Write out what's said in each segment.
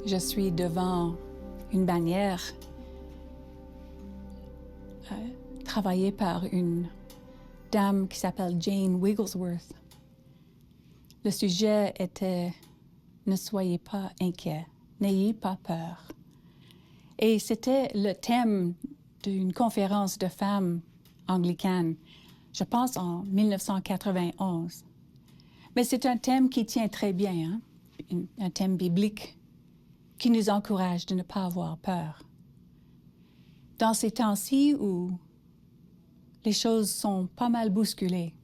Je suis devant une bannière travaillée par une dame qui s'appelle Jane Wigglesworth. Le sujet était « Ne soyez pas inquiets, n'ayez pas peur ». Et c'était le thème d'une conférence de femmes anglicanes, je pense en 1991. Mais c'est un thème qui tient très bien, hein? Un thème biblique qui nous encourage de ne pas avoir peur. Dans ces temps-ci où les choses sont pas mal bousculées,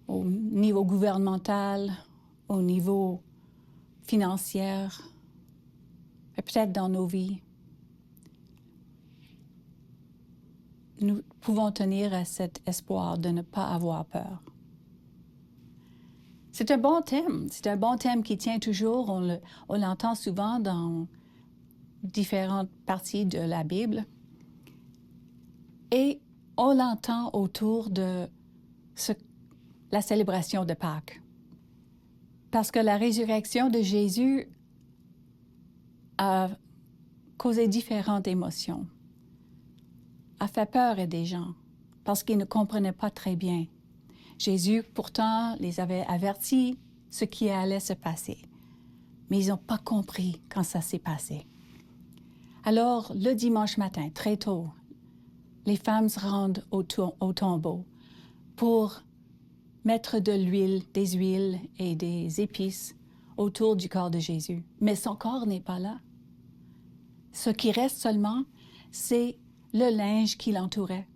au niveau gouvernemental, au niveau financier, et peut-être dans nos vies, nous pouvons tenir à cet espoir de ne pas avoir peur. C'est un bon thème qui tient toujours, on l'entend souvent dans différentes parties de la Bible, et on l'entend autour de la célébration de Pâques. Parce que la résurrection de Jésus a causé différentes émotions, a fait peur à des gens, parce qu'ils ne comprenaient pas très bien. Jésus, pourtant, les avait avertis ce qui allait se passer, mais ils n'ont pas compris quand ça s'est passé. Alors, le dimanche matin, très tôt, les femmes se rendent au tombeau pour mettre de l'huile, des huiles et des épices autour du corps de Jésus. Mais son corps n'est pas là. Ce qui reste seulement, c'est le linge qui l'entourait.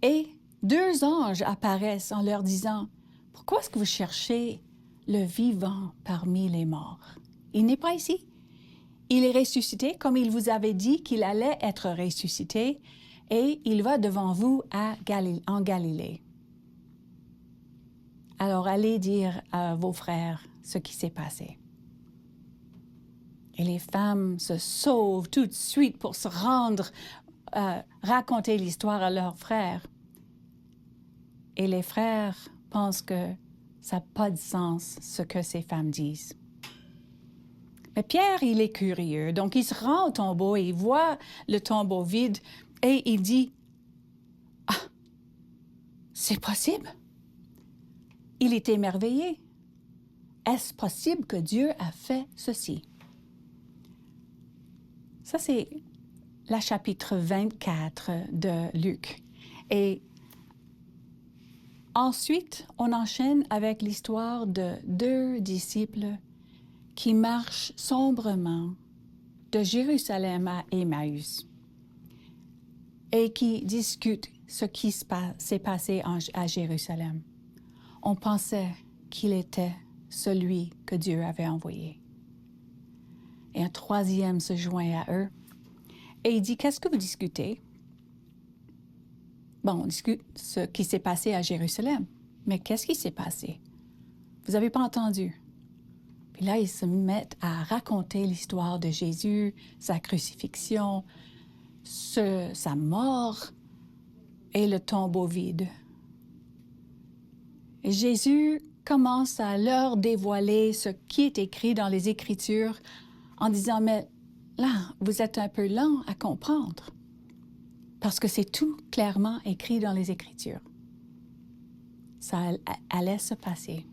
Et 2 anges apparaissent en leur disant « Pourquoi est-ce que vous cherchez le vivant parmi les morts? Il n'est pas ici. Il est ressuscité comme il vous avait dit qu'il allait être ressuscité et il va devant vous en Galilée. Alors allez dire à vos frères ce qui s'est passé. » Et les femmes se sauvent tout de suite pour se rendre, raconter l'histoire à leurs frères. Et les frères pensent que ça n'a pas de sens ce que ces femmes disent. Mais Pierre, il est curieux, donc il se rend au tombeau et il voit le tombeau vide et il dit « Ah, c'est possible? » Il est émerveillé. Est-ce possible que Dieu a fait ceci? Ça, c'est le chapitre 24 de Luc. Et ensuite, on enchaîne avec l'histoire de 2 disciples qui marchent sombrement de Jérusalem à Emmaüs et qui discutent ce qui s'est passé à Jérusalem. On pensait qu'il était celui que Dieu avait envoyé. Et un 3e se joint à eux et il dit « Qu'est-ce que vous discutez? » Bon, on discute ce qui s'est passé à Jérusalem. Mais qu'est-ce qui s'est passé? Vous n'avez pas entendu? Puis là, ils se mettent à raconter l'histoire de Jésus, sa crucifixion, sa mort et le tombeau vide. Et Jésus commence à leur dévoiler ce qui est écrit dans les Écritures en disant « Mais là, vous êtes un peu lent à comprendre. » Parce que c'est tout clairement écrit dans les Écritures. Ça allait se passer.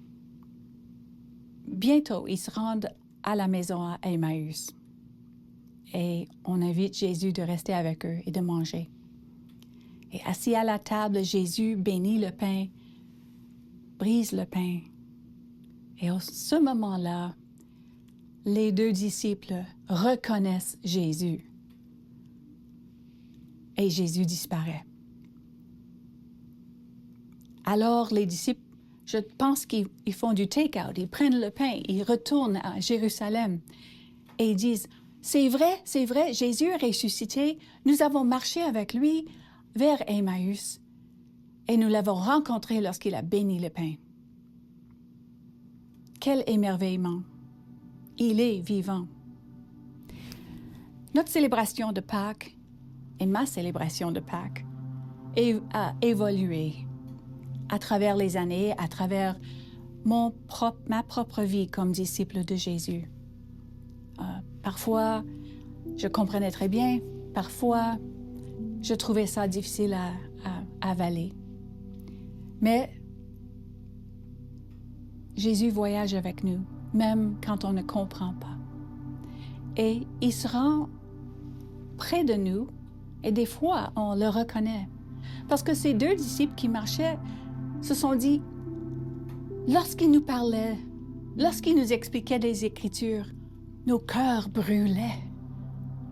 Bientôt, ils se rendent à la maison à Emmaüs. Et on invite Jésus de rester avec eux et de manger. Et assis à la table, Jésus bénit le pain, brise le pain. Et à ce moment-là, les 2 disciples reconnaissent Jésus. Et Jésus disparaît. Alors les disciples, je pense qu'ils font du take-out, ils prennent le pain, ils retournent à Jérusalem et ils disent « C'est vrai, Jésus est ressuscité, nous avons marché avec lui vers Emmaüs et nous l'avons rencontré lorsqu'il a béni le pain. » Quel émerveillement! Il est vivant. Notre célébration de Pâques et ma célébration de Pâques a évolué à travers les années, à travers ma propre vie comme disciple de Jésus. Parfois, je comprenais très bien. Parfois, je trouvais ça difficile à avaler. Mais Jésus voyage avec nous, même quand on ne comprend pas. Et il se rend près de nous, et des fois, on le reconnaît. Parce que ces deux disciples qui marchaient se sont dit, lorsqu'il nous parlait, lorsqu'il nous expliquait des Écritures, nos cœurs brûlaient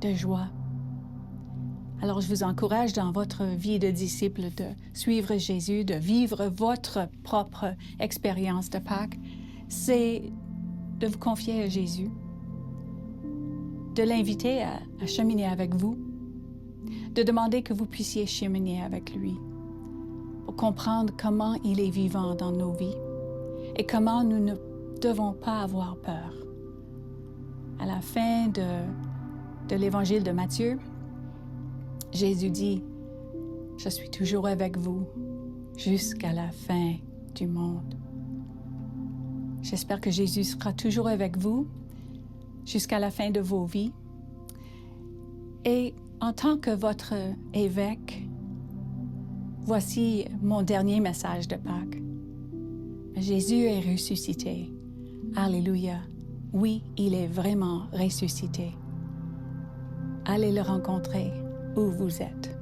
de joie. Alors, je vous encourage dans votre vie de disciple de suivre Jésus, de vivre votre propre expérience de Pâques. C'est de vous confier à Jésus, de l'inviter à cheminer avec vous, de demander que vous puissiez cheminer avec lui pour comprendre comment il est vivant dans nos vies et comment nous ne devons pas avoir peur. À la fin de l'Évangile de Matthieu, Jésus dit, « Je suis toujours avec vous jusqu'à la fin du monde. » J'espère que Jésus sera toujours avec vous jusqu'à la fin de vos vies. Et en tant que votre évêque, voici mon dernier message de Pâques. Jésus est ressuscité. Alléluia. Oui, il est vraiment ressuscité. Allez le rencontrer où vous êtes.